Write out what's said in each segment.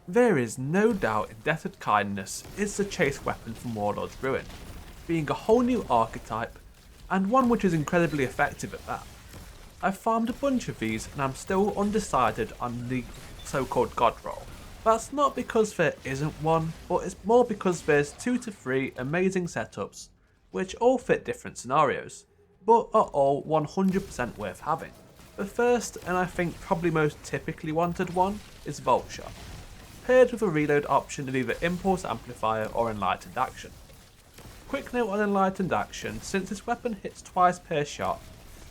There is no doubt Indebted Kindness is the chase weapon from Warlord's Ruin, being a whole new archetype, and one which is incredibly effective at that. I've farmed a bunch of these and I'm still undecided on the so-called God roll. That's not because there isn't one, but it's more because there's 2 to 3 amazing setups, which all fit different scenarios, but are all 100% worth having. The first, and I think probably most typically wanted one, is Voltshot, paired with a reload option of either Impulse Amplifier or Enlightened Action. Quick note on Enlightened Action: since this weapon hits twice per shot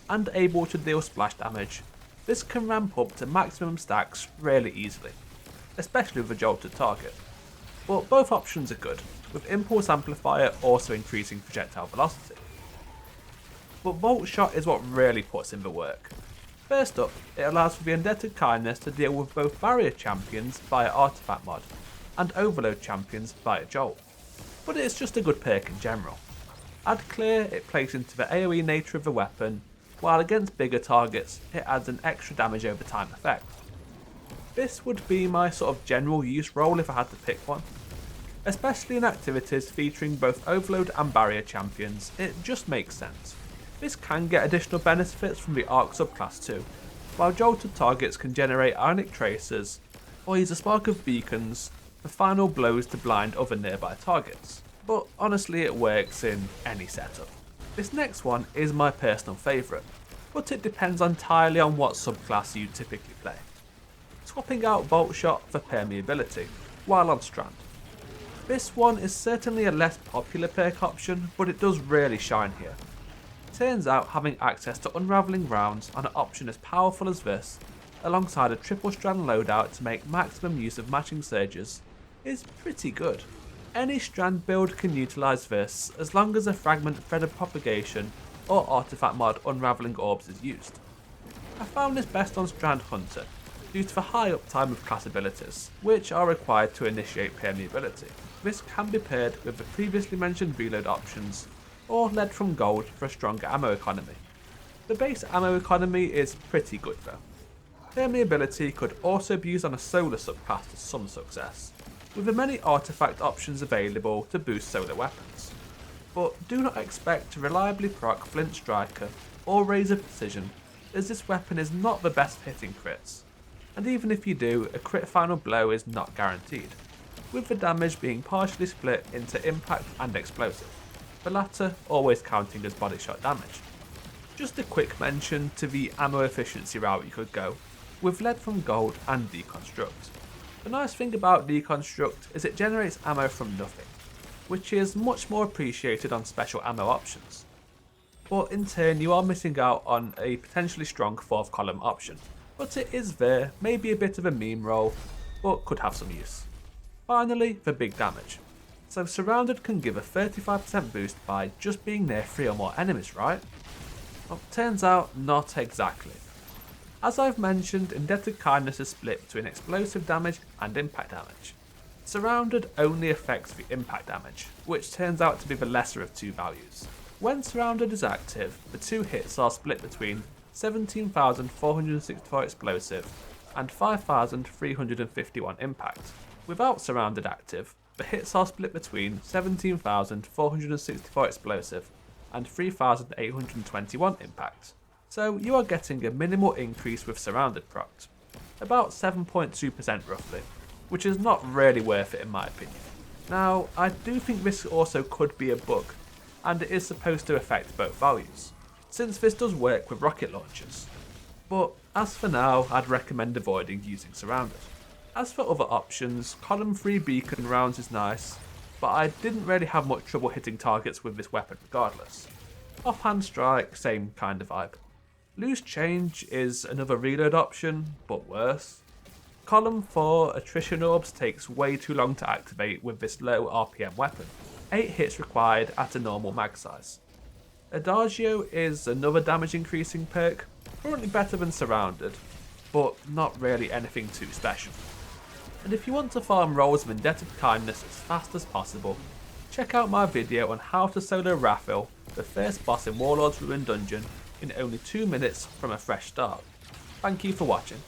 and able to deal splash damage, this can ramp up to maximum stacks really easily, especially with a jolted target. But both options are good, with Impulse Amplifier also increasing projectile velocity. But Voltshot is what really puts in the work. First up, it allows for the Indebted Kindness to deal with both barrier champions via artefact mod, and overload champions via jolt. But it's just a good perk in general. Add clear, it plays into the AoE nature of the weapon, while against bigger targets it adds an extra damage over time effect. This would be my sort of general use role if I had to pick one. Especially in activities featuring both overload and barrier champions, it just makes sense. This can get additional benefits from the Arc subclass too, while jolted targets can generate ionic tracers, or use a spark of beacons for final blows to blind other nearby targets. But honestly it works in any setup. This next one is my personal favourite, but it depends entirely on what subclass you typically play. Swapping out Voltshot for Permeability, while on Strand. This one is certainly a less popular perk option, but it does really shine here. Turns out having access to unravelling rounds on an option as powerful as this, alongside a triple strand loadout to make maximum use of matching surges, is pretty good. Any strand build can utilise this as long as a fragment threaded propagation or artefact mod unravelling orbs is used. I found this best on Strand Hunter due to the high uptime of class abilities, which are required to initiate permeability. This can be paired with the previously mentioned reload options, or led from gold for a stronger ammo economy. The base ammo economy is pretty good though. Permeability could also be used on a solar subclass to some success, with the many artefact options available to boost solar weapons. But do not expect to reliably proc Flint Striker or Razor Precision, as this weapon is not the best hitting crits, and even if you do, a crit final blow is not guaranteed, with the damage being partially split into impact and explosive, the latter always counting as body shot damage. Just a quick mention to the ammo efficiency route you could go, with lead from gold and deconstruct. The nice thing about deconstruct is it generates ammo from nothing, which is much more appreciated on special ammo options. But in turn you are missing out on a potentially strong 4th column option, but it is there, maybe a bit of a meme roll, but could have some use. Finally, the big damage. So Surrounded can give a 35% boost by just being near 3 or more enemies, right? Well, turns out not exactly. As I've mentioned, Indebted Kindness is split between explosive damage and impact damage. Surrounded only affects the impact damage, which turns out to be the lesser of 2 values. When Surrounded is active, the 2 hits are split between 17,464 explosive and 5,351 impact. Without Surrounded active, the hits are split between 17,464 explosive and 3,821 impact. So you are getting a minimal increase with Surrounded proc, about 7.2% roughly, which is not really worth it in my opinion. Now, I do think this also could be a bug, and it is supposed to affect both values, since this does work with rocket launchers. But as for now, I'd recommend avoiding using Surrounded. As for other options, column 3 beacon rounds is nice, but I didn't really have much trouble hitting targets with this weapon regardless. Offhand strike, same kind of vibe. Loose change is another reload option, but worse. Column 4 attrition orbs takes way too long to activate with this low RPM weapon, 8 hits required at a normal mag size. Adagio is another damage increasing perk, currently better than Surrounded, but not really anything too special. And if you want to farm rolls of Indebted Kindness as fast as possible, check out my video on how to solo Raphael, the first boss in Warlord's Ruin dungeon, in only 2 minutes from a fresh start. Thank you for watching.